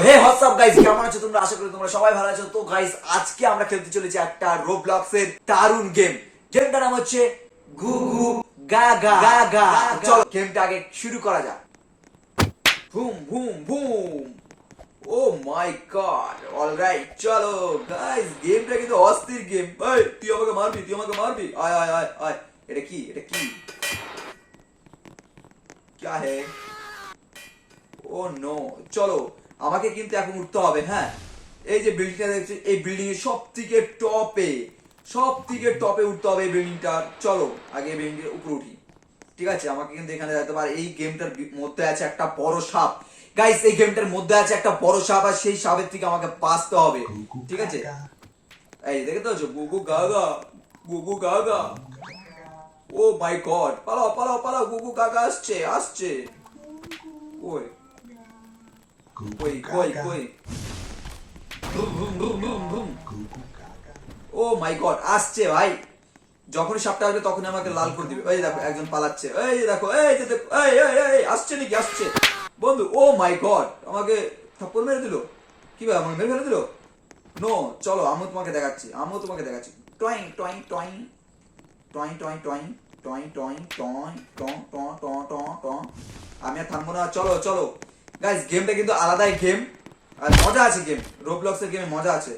হে WhatsApp guys, কেমন আছো তোমরা? আশা করি তোমরা সবাই ভালো আছো। তো গাইস, আজকে আমরা খেলতে চলেছি একটা রোবলক্স এর দারুণ গেম। গেমটার নাম হচ্ছে গুগু গাগা গাগা। চলো গেমটা আগে শুরু করা যাক। Boom boom boom. Oh my god, alright চলো গাইস, গেমটা কিন্তু অস্থির গেম। এই তুই আমাকে মারবি, তুই আমাকে মারবি। আয় আয় আয় আয়। এটা কি, এটা কি, क्या है? ও নো, চলো আমাকে কিন্তু এখন উঠতে হবে। হ্যাঁ, এই যে বিল্ডিংটা দেখছি, এই বিল্ডিং এর সব থেকে টপে উঠতে হবে এই বিল্ডিংটার। চলো আগে বিল্ডিং এর উপরে উঠি। ঠিক আছে, আমাকে কিন্তু এখানে যেতে পারে। এই গেমটার মধ্যে আছে একটা বড় সাপ গাইস, এই গেমটার মধ্যে আছে একটা বড় সাপ, আর সেই সাপের থেকে আমাকে বাঁচতে হবে। ঠিক আছে, এই দেখে তো গুগু Gaga, গুগু Gaga. O my god, পালাও পালাও পালাও, গুগু গাগা আসছে আসছে। ওই কই কই কই, ও মাই গড, আসছে ভাই। যখনই সাপটা আসবে তখনই আমাকে লাল করে দিবে। এই দেখো একজন পালাচ্ছে, এই দেখো, এই যে দেখো, এই এই এই আসছে নাকি, আসছে বন্ধু। ও মাই গড, আমাকে থাপ্পড় মেরে দিল। কি ভাই, আমাকে মেরে ফেলে দিল। নো, চলো আমিও তোমাকে দেখাচ্ছি, আমিও তোমাকে দেখাচ্ছি। টয়িং টয়িং টয়িং টয়িং টয়িং টয়িং টয়িং টয়িং টয়িং টং টং টং টং টং। আমি আর থামবো না, চলো চলো গাইস। গেমটা কিন্তু আলাদাই গেম, আর মজা আছে গেম। রোবলক্স এর গেমে মজা আছে।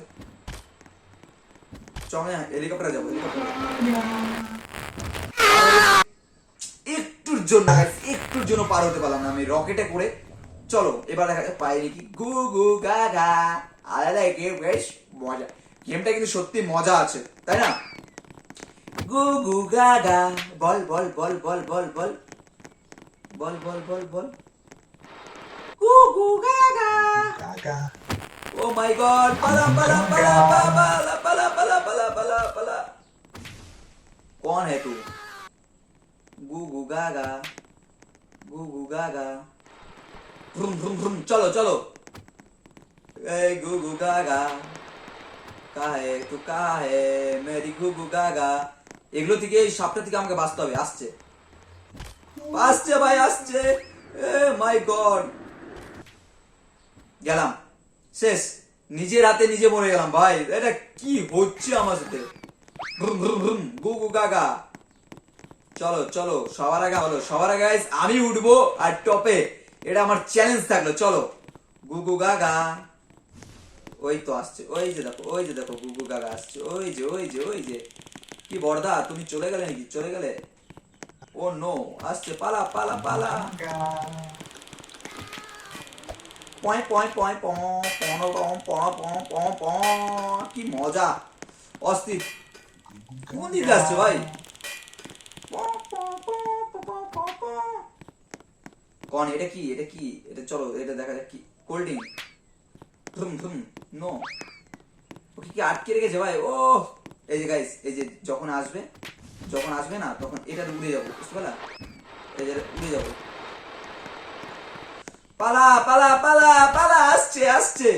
চলো হেলিকপ্টারে যাবো, একটুর জন্য পার হতে পারলাম না আমি রকেটে করে। চলো এবার দেখা যাক পাই নাকি। গুগু গাগা, আলাদা গেম বেশ মজা। গেমটা কিন্তু সত্যি মজা আছে, তাই না? গুগু Gaga, ball ball ball ball ball ball ball ball ball ball. গুগু Gaga Gaga. O my god, পালা পালা পালা পালা পালা पाला पाला पाला पाला। कौन है तू? गुगु गागा, गुगु गागा। भ्रुम भ्रुम भ्रुम, चलो चलो। ए गुगु गागा, कहाँ है तू, कहाँ है मेरी गुगु गागा? এগুলো থেকে, এই সাপটা থেকে আমাকে বাঁচতে হবে। আসছে আসছে ভাই, আসছে। এ মাই গড, গেলাম শেষ। নিজের হাতে নিজে মরে গেলাম ভাই। এটা কি হচ্ছে আমার সাথে? গুগু গাগা। চলো চলো, সবার আগে হলো, সবার আগে আমি উঠবো আর টপে। এটা আমার চ্যালেঞ্জ থাকলো। চলো গুগু গাগা। ওই তো আসছে, ওই যে দেখো, ওই যে দেখো গুগু গাগা আসছে। ওই যে ওই যে ওই যে। কি বড়দা, তুমি চলে গেলে নাকি? চলে গেলে? ও নো, আসছে, পালা পালা পালা। পয় পয় পয় কি মজা, অস্থির। কোন দিকে আসছে ভাই? কোন, এটা কি, এটা কি, এটা চলো এটা দেখা যাক কি। Cold drink. ধুম ধুম। নো, ওকে কি আটকে রেখেছে ভাই? ও এই যে গাইস, এই যে যখন আসবে, যখন আসবে না তখন এটা উড়ে যাবো, বুঝতে পারলা? এই যে উড়ে যাবো। পালা পালা পালা পালা, আসছে আসছে।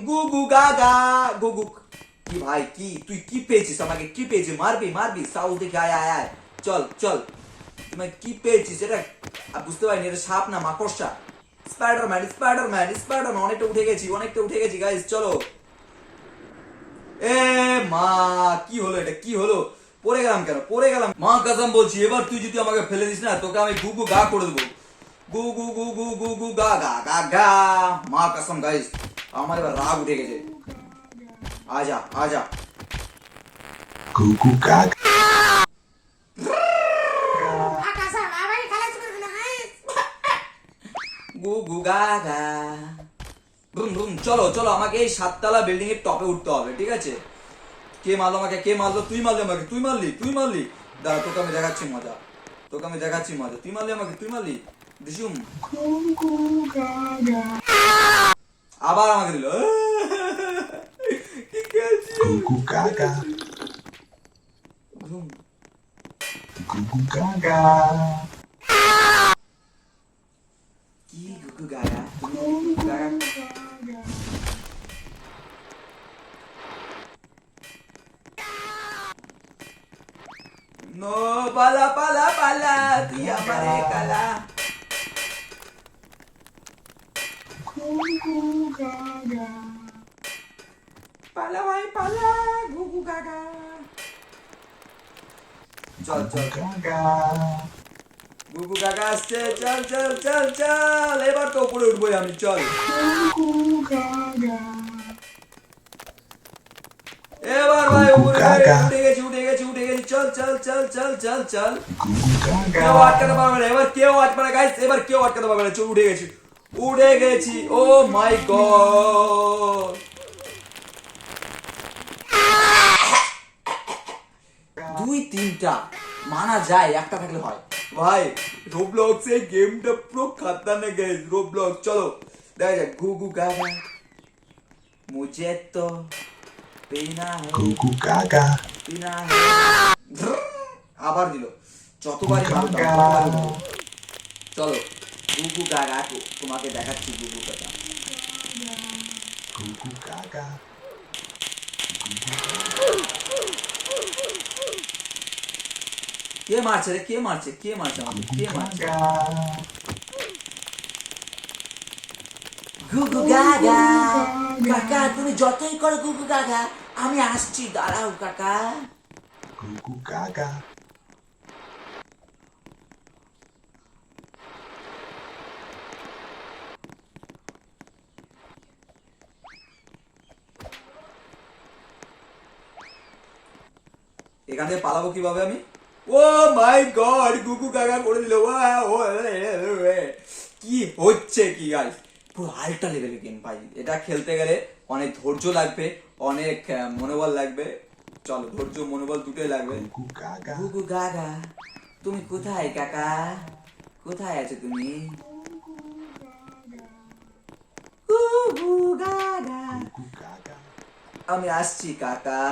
গুগু গাগা গুগু। কি ভাই, কি তুই কি পেয়েছিস আমাকে? কি পেয়েছিস? মারবি মারবি, সাউথ দেখে আয় আয় আয়। চল চল, তুমি কি পেয়েছিস? এটা বুঝতে পারিনি, এটা সাপ না মাকড়সা। Spiderman Spiderman Spiderman. অনেকটা উঠে গেছি, অনেকটা উঠে গেছি গাইস। চলো। এ মা, কি হলো এটা, কি হলো? পড়ে গেলাম কেন, পড়ে গেলাম? মা কসম বলছি, এবার তুই যদি আমাকে ফেলে দিস না, তোকে আমি গুগু গা করে দেবো। গু গু গু গু গু গু গা গা গা গা। মা কসম গাইস, আমার এবার রাগ উঠে গেছে। আজা আজা গুগু গাগা। গুগু গাগা। ব্রুম ব্রুম। চলো চলো, আমাকে এই 7 তলা বিল্ডিং এর টপে উঠতে হবে। ঠিক আছে, কে মারলো আমাকে? কে মারলো? তুই মারলি আমাকে, তুই মারলি, তুই মারলি। দাঁড়া, তোকে আমি দেখাচ্ছি মজা, তোকে আমি দেখাচ্ছি মজা। তুই মারলি আমাকে, তুই মারলি। দিশুম। গুগু গাগা। আবার আমাকে দিল। কি খেলছি? গুগু গাগা। ঘুম। গুগু গাগা। কি গুগু গাগা? গুগু গাগা। নো, পালা পালা পালা, তুই আমারে কালা। গুগু gaga. পালা ভাই পালা, গুগু গাগা। চল চল, Gaga. গুগু গাগা আসছে, চল চল চল চল, এবার তো উপরে উঠবোই আমি, চল। Gaga. এবার ভাই গুগু উপরে ভাই, গাগা। উঠে গেছি উঠে গেছি উঠে গেছি, চল চল চল চল চল চল। Gaga. কেউ আটকাতে পারবে না, এবার কেউ আটকাবে না গাইস, এবার কেউ আটকাতে পারবে না, চল উঠে গেছি উঠে গেছি। ও মাই গড, দুই তিনটা মানা যায়, একটা থাকলে হয় ভাই। রোবলক্স এই গেমটা পুরো খাতারনাক গাইস, রোবলক্স। চলো দেখা যাক, গুগু গাগা মুঝে তো পিনা হে Gaga. পিনা হে। আবার দিল, যতবারই মারো দাও, ততবারই মারো। চলো গুগু গাগা, তোমাকে দেখাচ্ছি গুগু গাগা। Gaga. কে মারছে রে, কে মারছে, কে মারছে আমাকে, কে মারছে? Gaga. গুগু গাগা, কাকা তুমি যতই করো গুগু গাগা, আমি আসছি, দাঁড়াও কাকা। Gaga. এখান থেকে পালাবো কিভাবে আমি? ও মাই গড, গুগু গাগা করে দিল। কি হচ্ছে কি গাইস, পুরো আল্ট্রা লেভেলের গেম ভাই। এটা খেলতে গেলে অনেক ধৈর্য লাগবে, অনেক মনোবল লাগবে। চলো, ধৈর্য মনোবল দুটোই লাগবে। Gaga. গুগু গাগা, তুমি কোথায় কাকা, কোথায় আছো তুমি? গুগু গাগা, Gaga. আমি আসছি কাকা।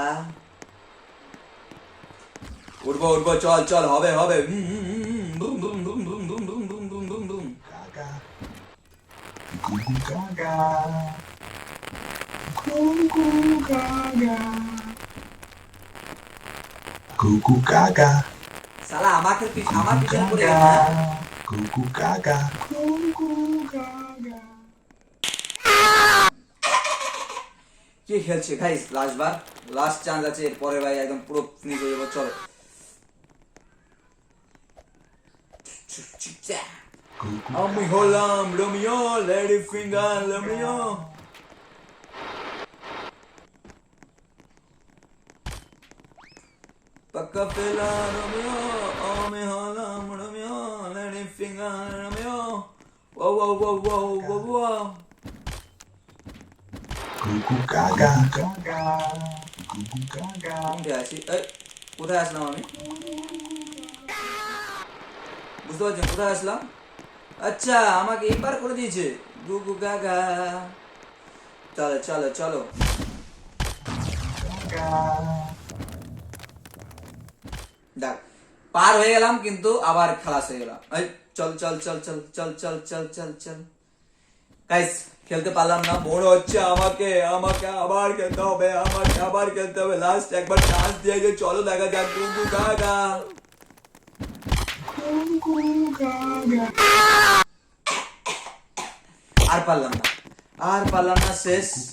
উঠবো উঠবো, চল চল, হবে হবে। ধুম ধুম ধুম ধুম ধুম ধুম ধুম ধুম ধুম ধুম। Gaga. Gaga. Gaga. শালা আমাকে আমার পিছনে পড়ে গেল না? Gaga. কি খেলছে গাইস, লাস্ট বার, লাস্ট চান্স আছে, এরপরে ভাই একদম পুরো ফিনিশ হয়ে যাবো। চলো আমি হলাম রোমিও, লেডি ফিঙ্গার রোমিও। পাক্কা ফেলা রোমিও, আমি হলাম রোমিও, লেডি ফিঙ্গার রোমিও। ও ও ও ও ও ও। Gaga. কোনটা আছি? এই কোথায় আসলাম আমি? বুঝতে পারছেন কোথায় আসলাম? আচ্ছা, আমাকে এবার করে দিয়েছে গুগু গাগা। চলো চলো চলো, দেখ পার হয়ে গেলাম, কিন্তু আবার খালাস হয়ে গেলাম। এই চল চল চল চল চল চল চল চল চল গাইস, খেলতে পারলাম না, মনে হচ্ছে আমাকে আমাকে আবার খেলতে হবে, আমাকে আবার খেলতে হবে। লাস্ট একবার চান্স দিয়েছে, চলো দেখা যাক গুগু গাগা। আর পারলাম না, আর পারলাম না, শেষ।